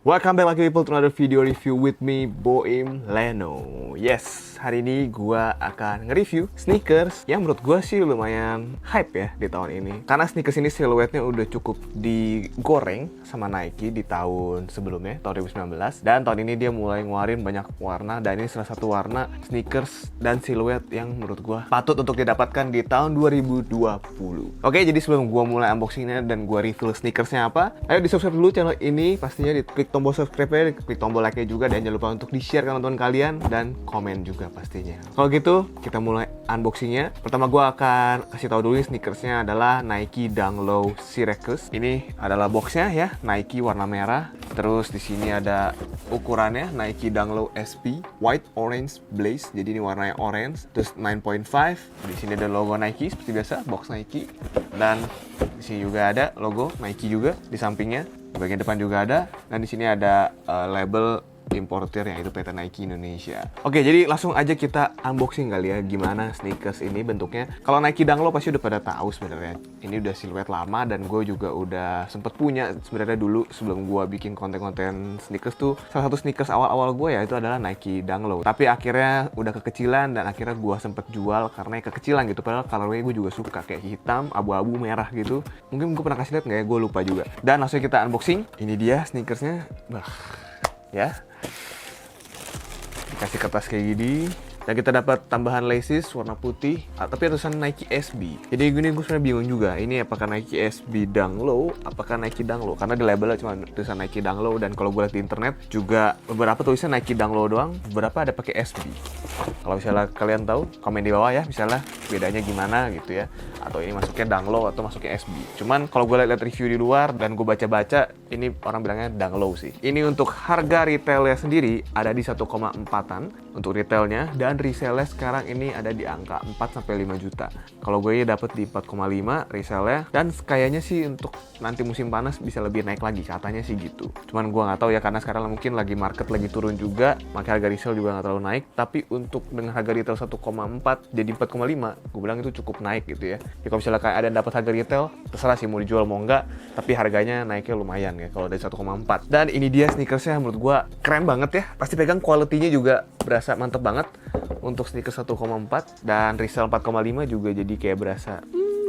Welcome back lagi people to another video review with me, Boim Leno. Yes, hari ini gua akan nge-review sneakers yang menurut gua sih lumayan hype ya di tahun ini. Karena sneakers ini siluetnya udah cukup digoreng sama Nike di tahun sebelumnya, tahun 2019. Dan tahun ini dia mulai ngeluarin banyak warna, dan ini salah satu warna sneakers dan siluet yang menurut gua patut untuk didapatkan di tahun 2020. Oke, jadi sebelum gua mulai unboxingnya dan gua review sneakersnya apa, ayo di subscribe dulu channel ini, pastinya klik tombol subscribe-nya, klik tombol like-nya juga, dan jangan lupa untuk di-share ke teman-teman kalian dan komen juga pastinya. Kalau gitu, kita mulai unboxingnya. Pertama gue akan kasih tahu dulu sneakersnya adalah Nike Dunk Low Syracuse. Ini adalah boxnya ya, Nike warna merah. Terus di sini ada ukurannya Nike Dunk Low SP White Orange Blaze. Jadi ini warnanya orange. Terus 9.5. Di sini ada logo Nike seperti biasa, box Nike. Dan di sini juga ada logo Nike juga di sampingnya. Di bagian depan juga ada, dan di sini ada label importer yaitu PT Nike Indonesia. Oke, jadi langsung aja kita unboxing kali ya gimana sneakers ini bentuknya. Kalau Nike Dunk Low pasti udah pada tahu sebenarnya. Ini udah siluet lama dan gue juga udah sempet punya sebenarnya dulu sebelum gue bikin konten-konten sneakers tuh. Salah satu sneakers awal-awal gue ya itu adalah Nike Dunk Low. Tapi akhirnya udah kekecilan dan akhirnya gue sempet jual karena kekecilan gitu. Padahal colorway gue juga suka kayak hitam, abu-abu, merah gitu. Mungkin gue pernah kasih lihat nggak ya? Gue lupa juga. Dan langsung kita unboxing. Ini dia sneakersnya. Ya, dikasih kertas kayak gini, dan kita dapat tambahan laces warna putih, tapi ada tulisan Nike SB. Jadi gini, gue sebenarnya bingung juga, ini apakah Nike SB Dunk Low, apakah Nike Dunk Low, karena di labelnya cuma tulisan Nike Dunk Low, dan kalau gue lihat di internet juga beberapa tulisan Nike Dunk Low doang, beberapa ada pakai SB. Kalau misalnya kalian tahu, komen di bawah ya, misalnya bedanya gimana gitu ya, atau ini masuknya Dunk Low atau masuknya SB. Cuman kalau gue lihat review di luar dan gue baca-baca, ini orang bilangnya Dunk Low sih. Ini untuk harga retailnya sendiri ada di 1,4an untuk retailnya, dan resellnya sekarang ini ada di angka 4-5 juta. Kalau gue dapet di 4,5 resellnya, dan kayaknya sih untuk nanti musim panas bisa lebih naik lagi, katanya sih gitu. Cuman gue nggak tahu ya, karena sekarang mungkin lagi market lagi turun juga, makanya harga resell juga nggak terlalu naik. Tapi untuk dengan harga retail 1,4 jadi 4,5, gue bilang itu cukup naik gitu ya. Ya kalau misalnya kayak ada dapat harga retail, terserah sih mau dijual mau enggak, tapi harganya naiknya lumayan ya kalau dari 1,4. Dan ini dia sneakersnya, menurut gue keren banget ya. Pasti pegang quality-nya juga berasa mantep banget untuk sneakers 1,4, dan resell 4,5 juga jadi kayak berasa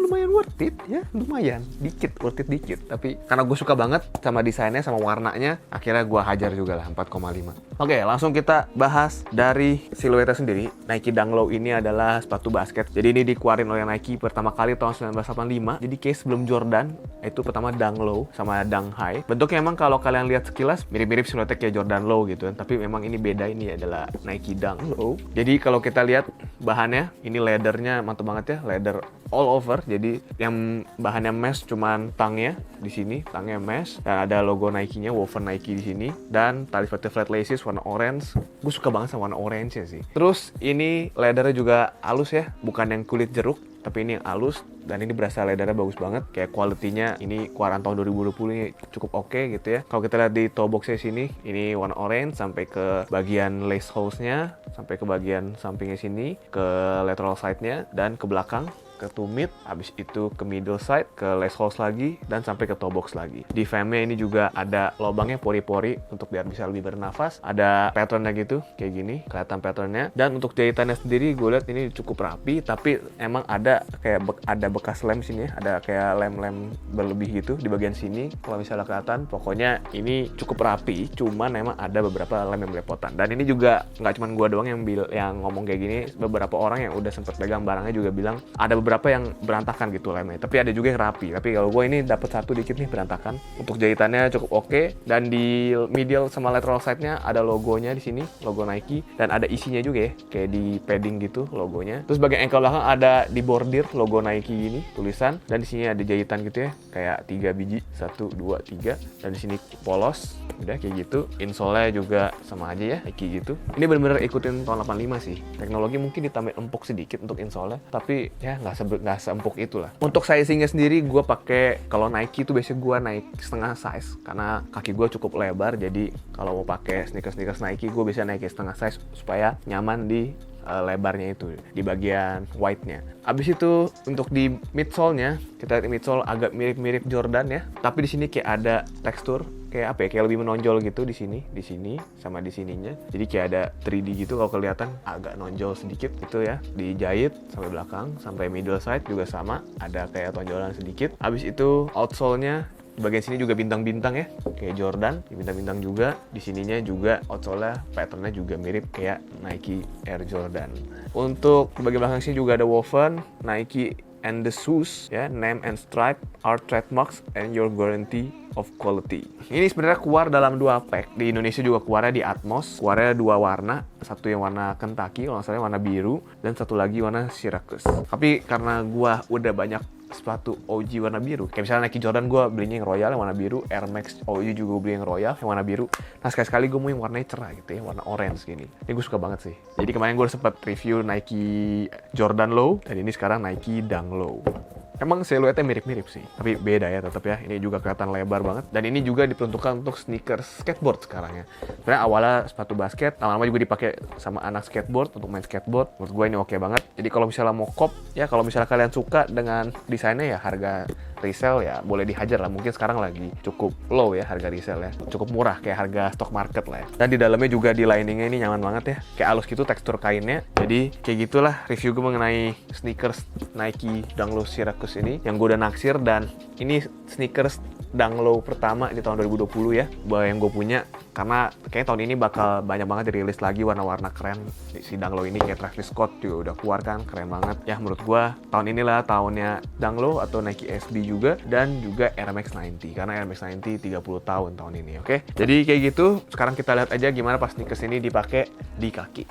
lumayan worth it ya, lumayan dikit, worth it dikit. Tapi karena gue suka banget sama desainnya sama warnanya, akhirnya gue hajar juga lah 4,5. Oke, langsung kita bahas dari siluetnya sendiri. Nike Dunk Low ini adalah sepatu basket. Jadi ini dikeluarin oleh Nike pertama kali tahun 1985. Jadi case sebelum Jordan, itu pertama Dunk Low sama Dunk High. Bentuknya emang kalau kalian lihat sekilas mirip-mirip siluetnya kayak Jordan Low gitu kan. Tapi memang ini beda, ini adalah Nike Dunk Low. Jadi kalau kita lihat bahannya, ini leathernya mantap banget ya, leather all over. Jadi yang bahannya mesh cuman tangnya di sini, tangnya mesh, dan ada logo Nike-nya, woven Nike di sini, dan tali flat laces warna orange. Gue suka banget sama warna orange ya sih. Terus ini leathernya juga halus ya, bukan yang kulit jeruk, tapi ini yang halus, dan ini berasa leathernya bagus banget. Kayak quality-nya ini keluaran tahun 2020 ini cukup oke gitu ya. Kalau kita lihat di toe box-nya sini, ini warna orange sampai ke bagian lace holes-nya, sampai ke bagian sampingnya sini, ke lateral side-nya, dan ke belakang ke tumit, habis itu ke middle side, ke lace holes lagi, dan sampai ke toe box lagi. Di frame-nya ini juga ada lubangnya, pori-pori, untuk biar bisa lebih bernafas. Ada patternnya gitu, kayak gini, kelihatan patternnya. Dan untuk jahitannya sendiri, gue lihat ini cukup rapi, tapi emang ada kayak ada bekas lem sini ya, ada kayak lem-lem berlebih gitu di bagian sini. Kalau misalnya kelihatan, pokoknya ini cukup rapi, cuman emang ada beberapa lem yang belepotan. Dan ini juga nggak cuma gue doang yang ngomong kayak gini, beberapa orang yang udah sempet pegang barangnya juga bilang ada beberapa yang berantakan gitu lemnya, tapi ada juga yang rapi. Tapi kalau gue ini dapat satu dikit nih berantakan. Untuk jahitannya cukup oke, dan di middle sama lateral side-nya ada logonya di sini, logo Nike, dan ada isinya juga ya, kayak di padding gitu logonya. Terus bagian ankle belakang ada di bordir logo Nike ini tulisan, dan di sini ada jahitan gitu ya, kayak 3 biji, 1, 2, 3, dan di sini polos, udah kayak gitu. Insole-nya juga sama aja ya, Nike gitu. Ini bener-bener ikutin tahun 85 sih. Teknologi mungkin ditambahin empuk sedikit untuk insole, tapi ya nggak seempuk itulah. Untuk sizingnya sendiri gue pakai, kalau Nike itu biasanya gue naik setengah size karena kaki gue cukup lebar. Jadi kalau mau pakai sneakers Nike, gue biasanya naik setengah size supaya nyaman di lebarnya itu di bagian white-nya. Abis itu untuk di midsole-nya, kita lihat midsole agak mirip-mirip Jordan ya, tapi di sini kayak ada tekstur kayak apa ya, kayak lebih menonjol gitu di sini sama di sininya. Jadi kayak ada 3D gitu, kalau kelihatan agak nonjol sedikit gitu ya. Dijahit sampai belakang, sampai middle side juga sama, ada kayak tonjolan sedikit. Habis itu outsole-nya di bagian sini juga bintang-bintang ya, kayak Jordan, bintang-bintang juga. Di sininya juga outsole-nya pattern-nya juga mirip kayak Nike Air Jordan. Untuk di bagian belakang sini juga ada woven Nike and the shoes ya, name and stripe are trademarks and your guarantee of quality. Ini sebenarnya keluar dalam 2 pack. Di Indonesia juga keluarnya di Atmos. Keluarnya 2 warna, satu yang warna Kentucky, kalau nggak salah warna biru, dan satu lagi warna Syracuse. Tapi karena gua udah banyak sepatu OG warna biru, kayak misalnya Nike Jordan gue belinya yang royal yang warna biru, Air Max OG juga beli yang royal yang warna biru. Nah sekali-sekali gue mau yang warnanya cerah gitu ya, warna orange gini. Ini gue suka banget sih. Jadi kemarin gue sempat review Nike Jordan Low, dan ini sekarang Nike Dunk Low. Emang siluetnya mirip-mirip sih, tapi beda ya tetap ya. Ini juga kelihatan lebar banget, dan ini juga diperuntukkan untuk sneakers skateboard sekarang ya. Sebenarnya awalnya sepatu basket, lama-lama juga dipakai sama anak skateboard untuk main skateboard. Menurut gue ini oke banget. Jadi kalau misalnya mau cop ya, kalau misalnya kalian suka dengan desainnya ya, harga resell ya boleh dihajar lah. Mungkin sekarang lagi cukup low ya harga resell ya, cukup murah kayak harga stock market lah ya. Dan di dalamnya juga di liningnya ini nyaman banget ya, kayak halus gitu tekstur kainnya. Jadi kayak gitulah review gue mengenai sneakers Nike Dunk Low Syracuse ini yang gue udah naksir. Dan ini sneakers Dunk Low pertama di tahun 2020 ya, yang gue punya. Karena kayaknya tahun ini bakal banyak banget dirilis lagi warna-warna keren si Dunk Low ini. Kayak Travis Scott juga udah keluar kan, keren banget ya menurut gue. Tahun inilah tahunnya Dunk Low atau Nike SB juga, dan juga Air Max 90, karena Air Max 90 30 tahun ini. Oke, jadi kayak gitu. Sekarang kita lihat aja gimana pas sneakers ini dipakai di kaki.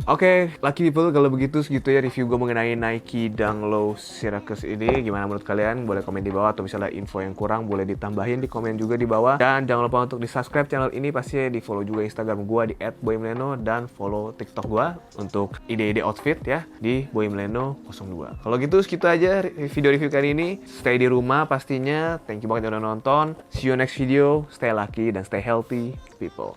Oke, lucky people, kalau begitu segitu ya review gue mengenai Nike Dunk Low Syracuse ini. Gimana menurut kalian? Boleh komen di bawah, atau misalnya info yang kurang boleh ditambahin di komen juga di bawah. Dan jangan lupa untuk di subscribe channel ini, pastinya di follow juga Instagram gue di @boymleno, dan follow TikTok gue untuk ide-ide outfit ya di boymleno02. Kalau gitu segitu aja video review kali ini. Stay di rumah pastinya. Thank you banget yang udah nonton. See you next video. Stay lucky dan stay healthy people.